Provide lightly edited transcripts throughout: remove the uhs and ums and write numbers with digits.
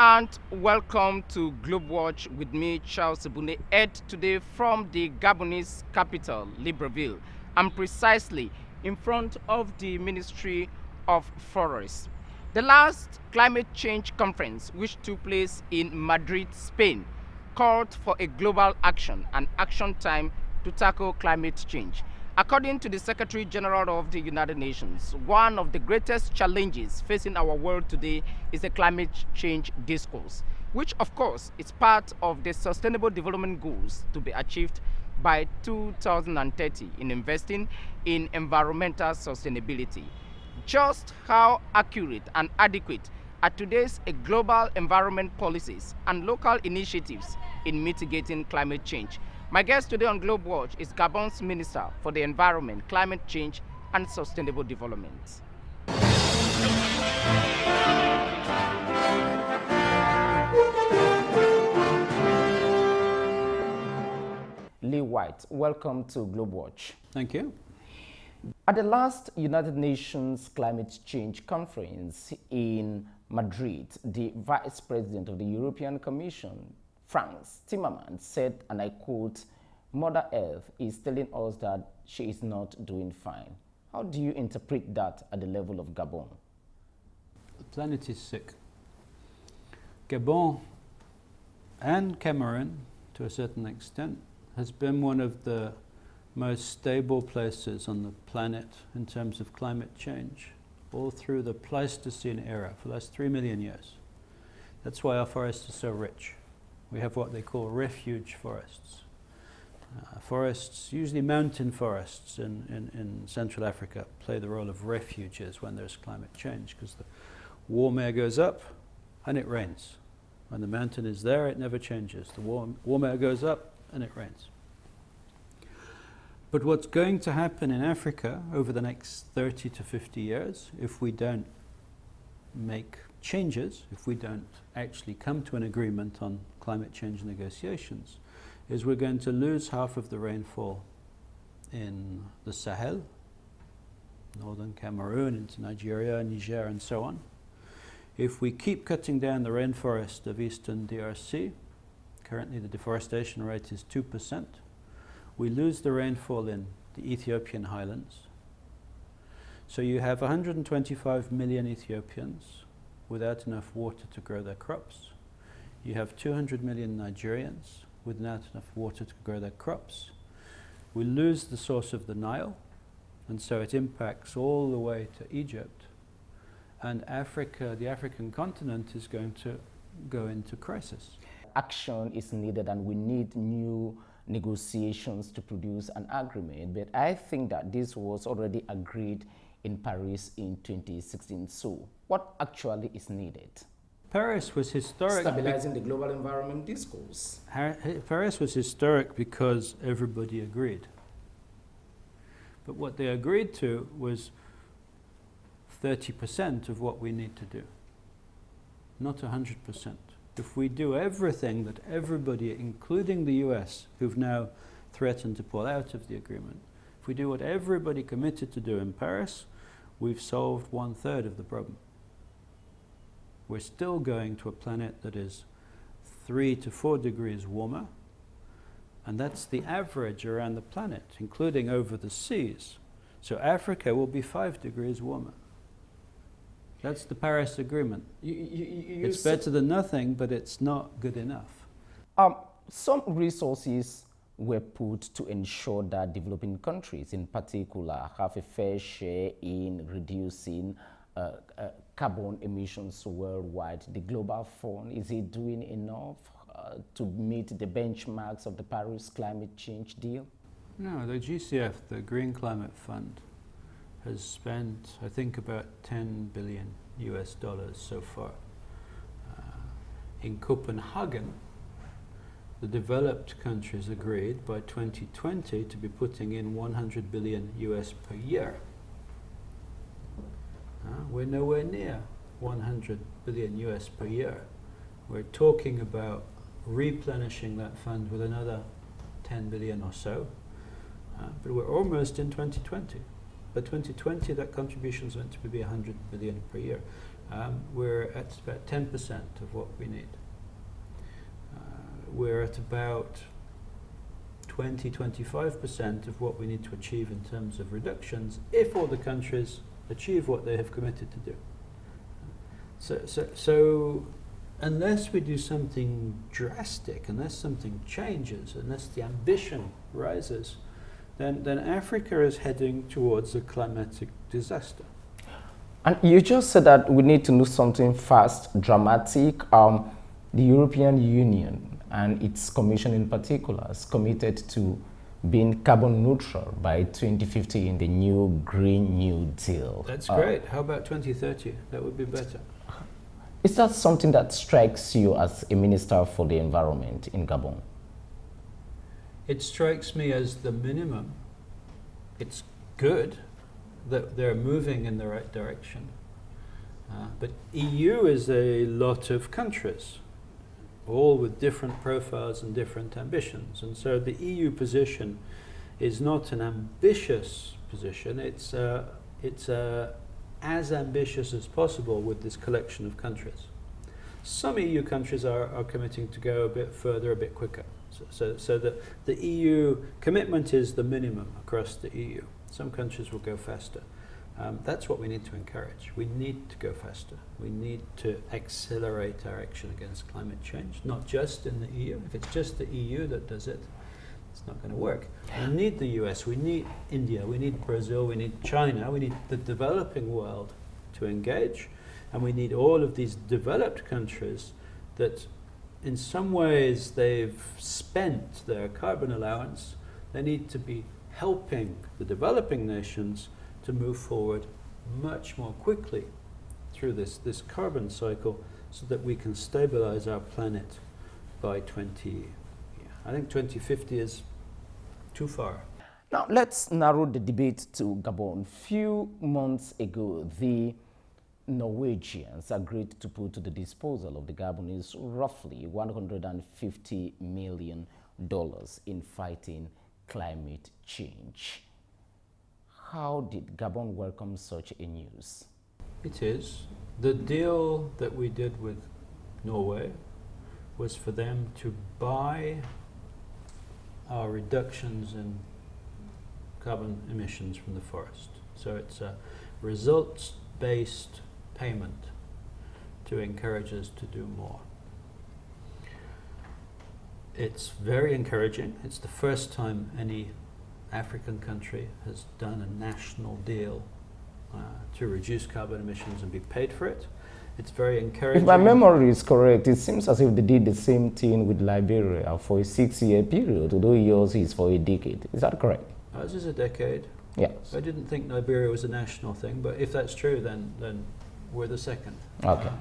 and welcome to Globewatch with me, Charles Ebune, Ed, today from the Gabonese capital, Libreville. I'm precisely in front of the Ministry of Forests. The last climate change conference, which took place in Madrid, Spain, called for a global action and action time to tackle climate change. According to the Secretary General of the United Nations, one of the greatest challenges facing our world today is the climate change discourse, which of course is part of the Sustainable Development Goals to be achieved by 2030 in investing in environmental sustainability. Just how accurate and adequate are today's global environment policies and local initiatives in mitigating climate change? My guest today on Globewatch is Gabon's Minister for the Environment, Climate Change and Sustainable Development. Whyte, welcome to Globewatch. Thank you. At the last United Nations Climate Change Conference in Madrid, the Vice President of the European Commission, Frans Timmermans, said, and I quote, "Mother Earth is telling us that she is not doing fine." How do you interpret that at the level of Gabon? The planet is sick. Gabon and Cameroon, to a certain extent, has been one of the most stable places on the planet in terms of climate change, all through the Pleistocene era for the last 3 million years. That's why our forests are so rich. We have what they call refuge forests. Forests, usually mountain forests in Central Africa, play the role of refuges when there's climate change, because the warm air goes up and it rains. When the mountain is there, it never changes. The warm air goes up and it rains. But what's going to happen in Africa over the next 30 to 50 years, if we don't make changes, if we don't actually come to an agreement on climate change negotiations, is we're going to lose half of the rainfall in the Sahel, northern Cameroon into Nigeria, Niger, and so on. If we keep cutting down the rainforest of eastern DRC, currently the deforestation rate is 2%, we lose the rainfall in the Ethiopian highlands. So you have 125 million Ethiopians without enough water to grow their crops. You have 200 million Nigerians without enough water to grow their crops. We lose the source of the Nile, and so it impacts all the way to Egypt. And Africa, the African continent, is going to go into crisis. Action is needed and we need new negotiations to produce an agreement, but I think that this was already agreed in Paris in 2016. So what actually is needed? Paris was historic. Stabilizing the global environment discourse. Paris was historic because everybody agreed. But what they agreed to was 30% of what we need to do, not 100%. If we do everything that everybody, including the US, who've now threatened to pull out of the agreement, if we do what everybody committed to do in Paris, we've solved 1/3 of the problem. We're still going to a planet that is 3 to 4 degrees warmer, and that's the average around the planet, including over the seas. So Africa will be 5 degrees warmer. That's the Paris Agreement. It's better than nothing, but it's not good enough. Some resources were put to ensure that developing countries in particular have a fair share in reducing carbon emissions worldwide. The Global Fund, is it doing enough to meet the benchmarks of the Paris climate change deal? No, the GCF, the Green Climate Fund, has spent, I think, about $10 billion so far. In Copenhagen, the developed countries agreed by 2020 to be putting in $100 billion per year. We're nowhere near $100 billion per year. We're talking about replenishing that fund with another 10 billion or so, but we're almost in 2020. By 2020, that contribution is meant to be 100 billion per year. we're at about 10% of what we need. We're at about 20-25% of what we need to achieve in terms of reductions if all the countries achieve what they have committed to do. So unless we do something drastic, unless something changes, unless the ambition rises, then Africa is heading towards a climatic disaster. And you just said that we need to do something fast, dramatic. The European Union and its commission in particular is committed to being carbon neutral by 2050 in the new Green New Deal. That's great. How about 2030? That would be better. Is that something that strikes you as a minister for the environment in Gabon? It strikes me as the minimum. It's good that they're moving in the right direction. But EU is a lot of countries, all with different profiles and different ambitions. And so the EU position is not an ambitious position, it's as ambitious as possible with this collection of countries. Some EU countries are committing to go a bit further, a bit quicker. So the EU commitment is the minimum across the EU. Some countries will go faster. That's what we need to encourage. We need to go faster. We need to accelerate our action against climate change, not just in the EU. If it's just the EU that does it, it's not going to work. We need the US, we need India, we need Brazil, we need China, we need the developing world to engage, and we need all of these developed countries that in some ways they've spent their carbon allowance. They need to be helping the developing nations to move forward much more quickly through this carbon cycle so that we can stabilize our planet by 2050 is too far. Now let's narrow the debate to Gabon. Few months ago, the Norwegians agreed to put to the disposal of the Gabonese roughly $150 million in fighting climate change. How did Gabon welcome such a news? It is. The deal that we did with Norway was for them to buy our reductions in carbon emissions from the forest. So it's a results-based payment to encourage us to do more. It's very encouraging. It's the first time any African country has done a national deal to reduce carbon emissions and be paid for it. It's very encouraging. If my memory is correct, it seems as if they did the same thing with Liberia for a 6-year period, although yours is for a decade. Is that correct? Ours is a decade. Yes. I didn't think Liberia was a national thing, but if that's true, then we're the second. Okay.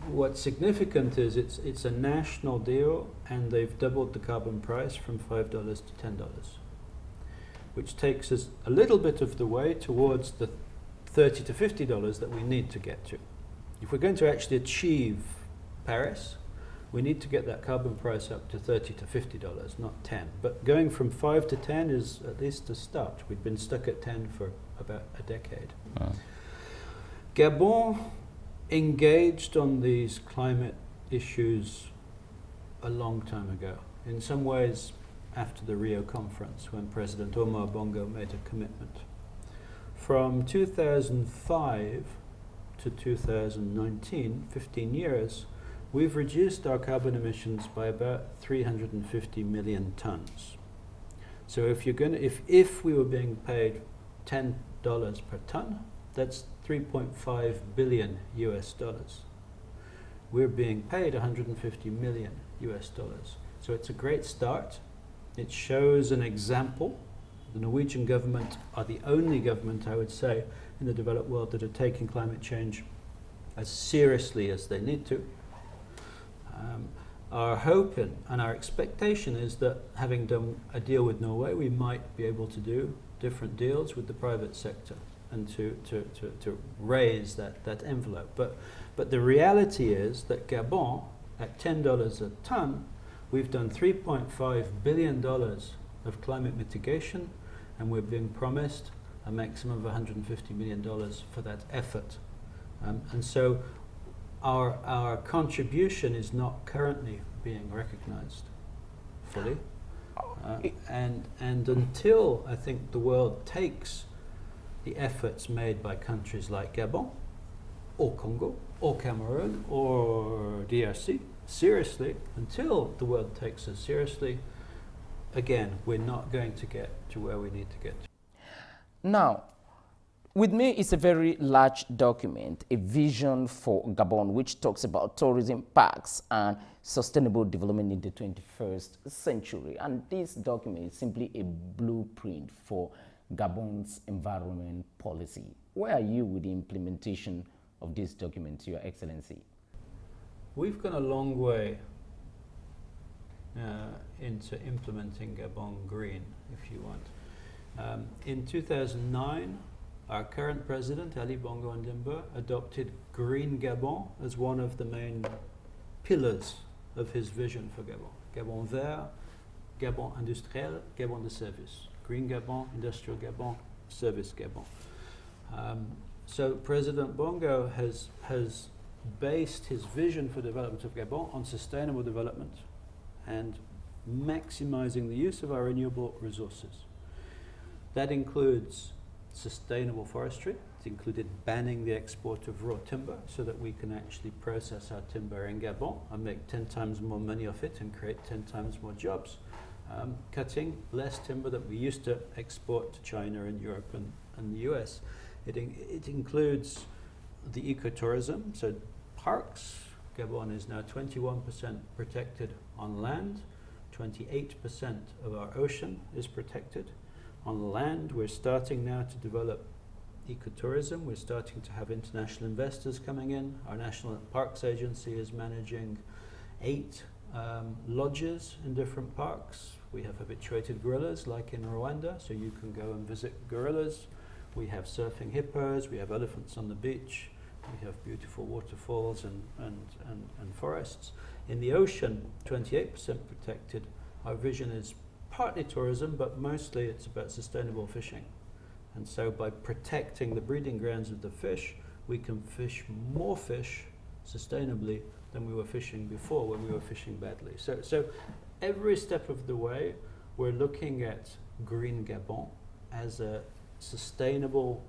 What's significant is it's a national deal, and they've doubled the carbon price from $5 to $10, which takes us a little bit of the way towards the $30 to $50 that we need to get to. If we're going to actually achieve Paris, we need to get that carbon price up to $30 to $50, not 10. But going from 5 to 10 is at least a start. We've been stuck at 10 for about a decade. Gabon engaged on these climate issues a long time ago. In some ways, after the Rio conference, when President Omar Bongo made a commitment. From 2005 to 2019, 15 years, we've reduced our carbon emissions by about 350 million tons. So if we were being paid $10 per ton, that's 3.5 billion US dollars. We're being paid 150 million US dollars. So it's a great start. It shows an example. The Norwegian government are the only government, I would say, in the developed world that are taking climate change as seriously as they need to. Our hope and our expectation is that, having done a deal with Norway, we might be able to do different deals with the private sector and to raise that envelope. But the reality is that Gabon, at $10 a ton, we've done $3.5 billion of climate mitigation, and we're being promised a maximum of $150 million for that effort. And so our contribution is not currently being recognized fully. And until I think the world takes the efforts made by countries like Gabon or Congo or Cameroon or DRC seriously, until the world takes us seriously, again, we're not going to get to where we need to get to. Now, with me is a very large document, a vision for Gabon, which talks about tourism parks and sustainable development in the 21st century. And this document is simply a blueprint for Gabon's environment policy. Where are you with the implementation of this document, Your Excellency? We've gone a long way into implementing Gabon Green, if you want. In 2009, our current president, Ali Bongo Ondimba, adopted Green Gabon as one of the main pillars of his vision for Gabon. Gabon Vert, Gabon Industriel, Gabon de Service. Green Gabon, Industrial Gabon, Service Gabon. So President Bongo has based his vision for development of Gabon on sustainable development and maximizing the use of our renewable resources. That includes sustainable forestry. It included banning the export of raw timber so that we can actually process our timber in Gabon and make 10 times more money off it and create 10 times more jobs. Cutting less timber that we used to export to China and Europe and the US. It includes the ecotourism, so parks. Gabon is now 21% protected on land, 28% of our ocean is protected. On land, we're starting now to develop ecotourism. We're starting to have international investors coming in. Our National Parks Agency is managing 8 lodges in different parks. We have habituated gorillas, like in Rwanda, so you can go and visit gorillas. We have surfing hippos, we have elephants on the beach, we have beautiful waterfalls and forests. In the ocean, 28% protected. Our vision is partly tourism, but mostly it's about sustainable fishing. And so by protecting the breeding grounds of the fish, we can fish more fish sustainably than we were fishing before when we were fishing badly. So every step of the way, we're looking at Green Gabon as a sustainable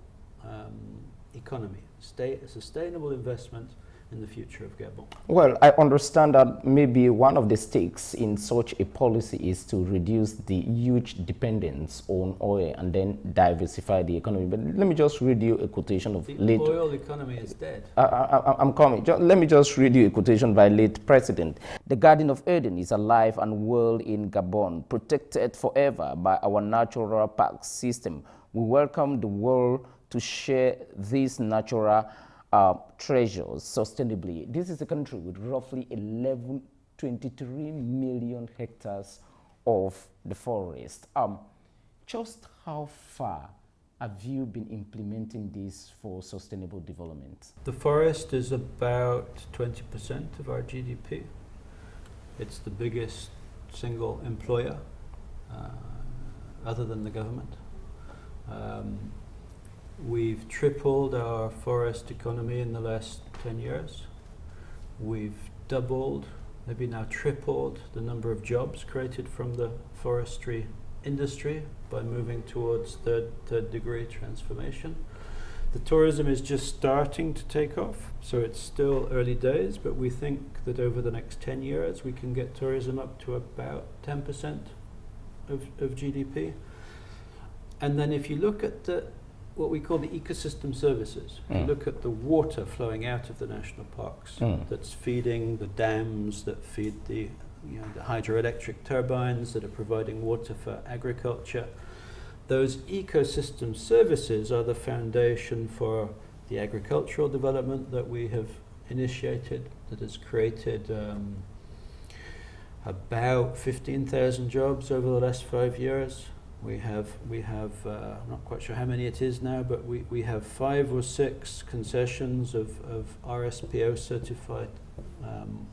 economy, a sustainable investment in the future of Gabon. Well, I understand that maybe one of the stakes in such a policy is to reduce the huge dependence on oil and then diversify the economy. But let me just read you a quotation of the oil economy is dead. I'm coming. Let me just read you a quotation by late President. The Garden of Eden is alive and well in Gabon, protected forever by our natural park system. We welcome the world to share these natural treasures sustainably. This is a country with roughly 23 million hectares of the forest. Just how far have you been implementing this for sustainable development? The forest is about 20% of our GDP. It's the biggest single employer other than the government. We've tripled our forest economy in the last 10 years. We've doubled, maybe now tripled, the number of jobs created from the forestry industry by moving towards third degree transformation. The tourism is just starting to take off, so it's still early days, but we think that over the next 10 years we can get tourism up to about 10% of GDP. And then if you look at what we call the ecosystem services. You look at the water flowing out of the national parks that's feeding the dams, that feed the hydroelectric turbines that are providing water for agriculture. Those ecosystem services are the foundation for the agricultural development that we have initiated, that has created about 15,000 jobs over the last 5 years. We have I'm not quite sure how many it is now, but we have 5 or 6 concessions of RSPO certified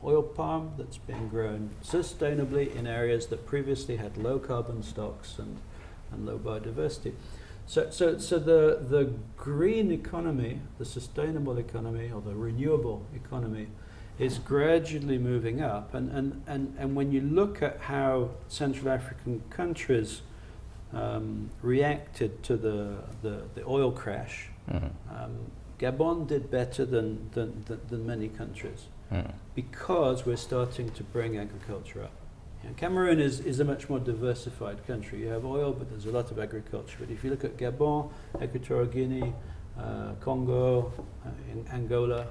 oil palm that's being grown sustainably in areas that previously had low carbon stocks and low biodiversity. So the green economy, the sustainable economy, or the renewable economy, is gradually moving up. And when you look at how Central African countries reacted to the oil crash, Gabon did better than many countries because we're starting to bring agriculture up. Cameroon is a much more diversified country. You have oil, but there's a lot of agriculture. But if you look at Gabon, Equatorial Guinea, Congo, Angola,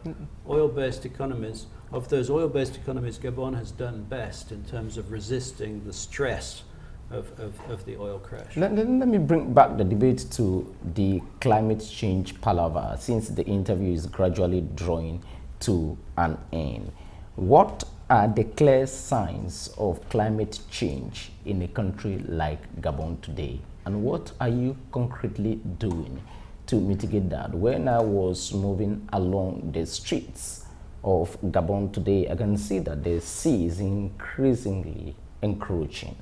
oil-based economies, of those oil-based economies, Gabon has done best in terms of resisting the stress of the oil crash. Let me bring back the debate to the climate change palaver, since the interview is gradually drawing to an end. What are the clear signs of climate change in a country like Gabon today? And what are you concretely doing to mitigate that? When I was moving along the streets of Gabon today, I can see that the sea is increasingly encroaching.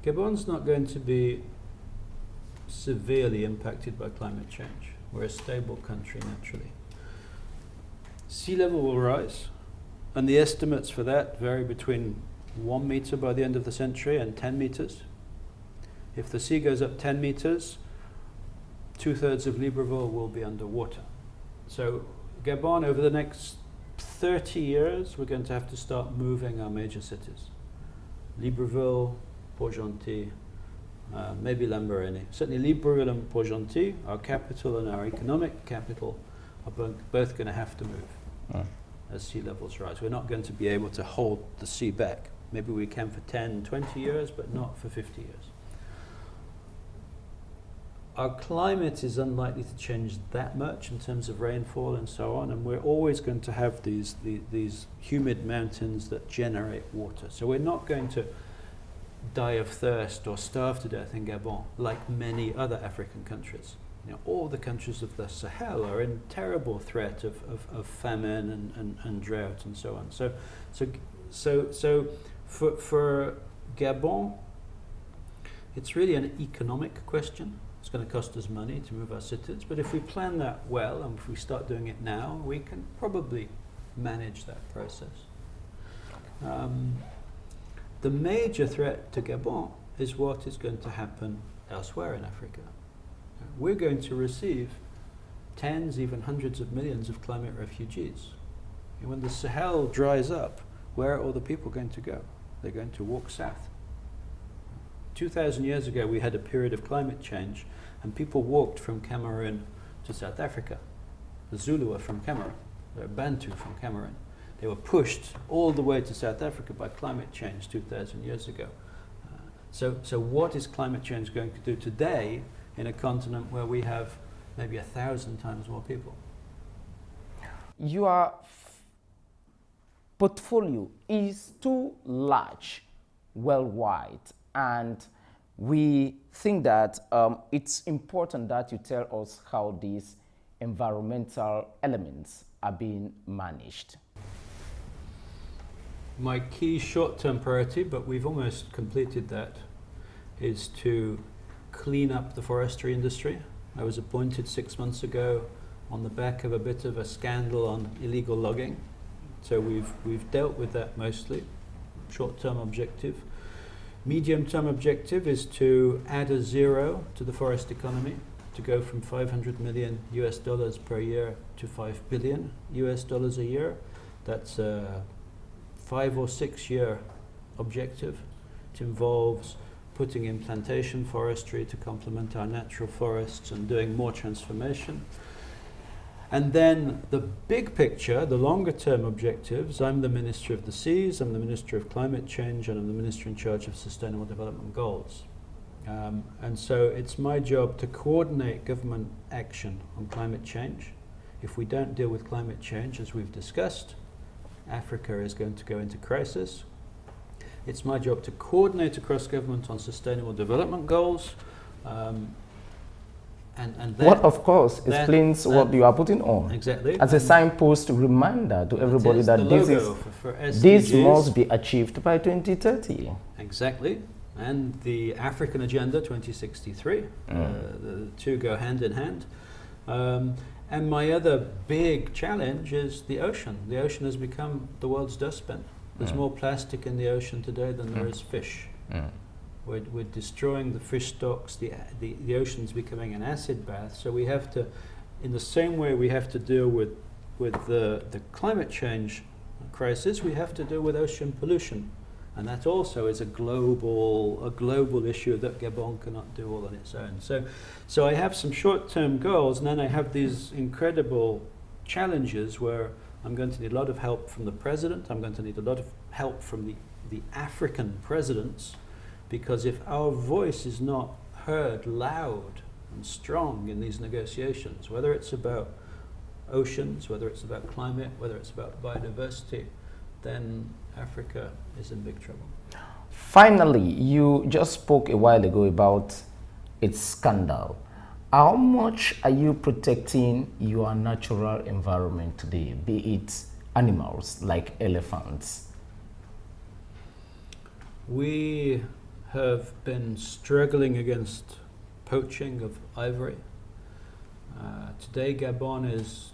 Gabon's not going to be severely impacted by climate change. We're a stable country naturally. Sea level will rise, and the estimates for that vary between 1 meter by the end of the century and 10 meters. If the sea goes up 10 meters, 2/3 of Libreville will be underwater. So Gabon, over the next 30 years, we're going to have to start moving our major cities. Libreville, Port-Gentil, maybe Lambaréné. Certainly Libreville and Port-Gentil, our capital and our economic capital, are both going to have to move as sea levels rise. We're not going to be able to hold the sea back. Maybe we can for 10, 20 years, but not for 50 years. Our climate is unlikely to change that much in terms of rainfall and so on, and we're always going to have these humid mountains that generate water. So we're not going to die of thirst or starve to death in Gabon like many other African countries. All the countries of the Sahel are in terrible threat of famine and drought and so on. So for Gabon, it's really an economic question. It's going to cost us money to move our cities, but if we plan that well and if we start doing it now, we can probably manage that process. The major threat to Gabon is what is going to happen elsewhere in Africa. We're going to receive tens, even hundreds of millions of climate refugees. And when the Sahel dries up, where are all the people going to go? They're going to walk south. 2,000 years ago, we had a period of climate change, and people walked from Cameroon to South Africa. The Zulu are from Cameroon. They're Bantu from Cameroon. They were pushed all the way to South Africa by climate change 2,000 years ago. So what is climate change going to do today in a continent where we have maybe 1,000 times more people? Your portfolio is too large worldwide, and we think that it's important that you tell us how these environmental elements are being managed. My key short-term priority, but we've almost completed that, is to clean up the forestry industry. I was appointed 6 months ago on the back of a bit of a scandal on illegal logging. So we've dealt with that mostly. Short-term objective. Medium-term objective is to add a zero to the forest economy, to go from $500 million US per year to $5 billion US a year. That's a 5 or 6 year objective. It involves putting in plantation forestry to complement our natural forests and doing more transformation. And then the big picture, the longer term objectives, I'm the Minister of the Seas, I'm the Minister of Climate Change, and I'm the Minister in charge of Sustainable Development Goals. And so it's my job to coordinate government action on climate change. If we don't deal with climate change, as we've discussed, Africa is going to go into crisis. It's my job to coordinate across government on sustainable development goals. And what, of course, explains what you are putting on. Exactly. As a signpost reminder to everybody that this must be achieved by 2030. Exactly. and the African Agenda 2063. The two go hand in hand. And my other big challenge is the ocean. The ocean has become the world's dustbin. There's more plastic in the ocean today than there is fish. We're destroying the fish stocks. The ocean's becoming an acid bath. So we have to, in the same way we have to deal with the climate change crisis, we have to deal with ocean pollution. And that also is a global issue that Gabon cannot do all on its own. So I have some short-term goals, and then I have these incredible challenges where I'm going to need a lot of help from the president. I'm going to need a lot of help from the African presidents, because if our voice is not heard loud and strong in these negotiations, whether it's about oceans, whether it's about climate, whether it's about biodiversity, then Africa is in big trouble. Finally, you just spoke a while ago about its scandal. How much are you protecting your natural environment today, be it animals like elephants? We have been struggling against poaching of ivory. Today, Gabon is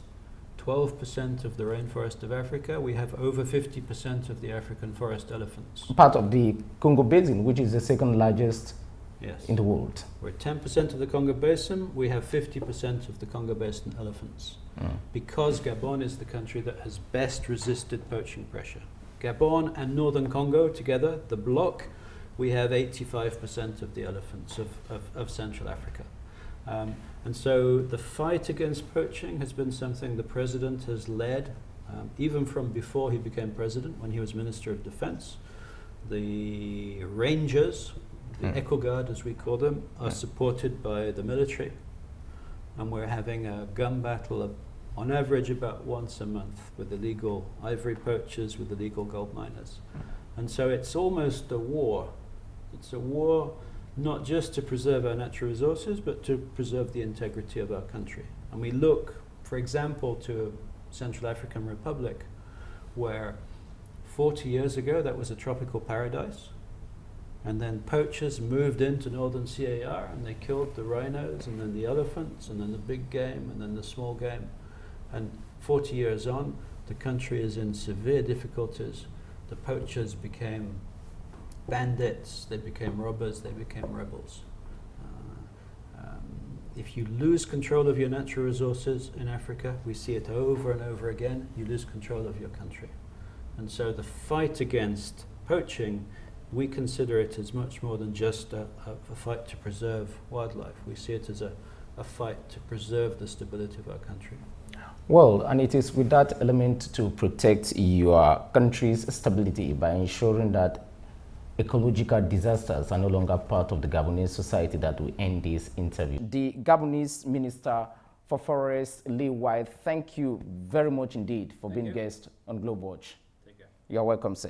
12% of the rainforest of Africa. We have over 50% of the African forest elephants. Part of the Congo Basin, which is the second largest in the world. We're 10% of the Congo Basin. We have 50% of the Congo Basin elephants. Because Gabon is the country that has best resisted poaching pressure. Gabon and Northern Congo together, the bloc, we have 85% of the elephants of Central Africa. And so the fight against poaching has been something the president has led, even from before he became president, when he was Minister of Defense. The rangers, the Eco Guard as we call them, are supported by the military. And we're having a gun battle on average about once a month with illegal ivory poachers, with illegal gold miners. And so it's almost a war. It's a war not just to preserve our natural resources, but to preserve the integrity of our country. And we look, for example, to Central African Republic, where 40 years ago that was a tropical paradise, and then poachers moved into northern CAR and they killed the rhinos and then the elephants and then the big game and then the small game. And 40 years on, the country is in severe difficulties. The poachers became bandits, they became robbers, they became rebels. If you lose control of your natural resources in Africa, we see it over and over again, you lose control of your country. And so the fight against poaching, we consider it as much more than just a fight to preserve wildlife. We see it as a fight to preserve the stability of our country. Well, and it is with that element to protect your country's stability by ensuring that ecological disasters are no longer part of the Gabonese society that will end this interview. The Gabonese Minister for Forests, Whyte, thank you very much indeed for being guest on Globewatch. Take care. You're welcome, sir.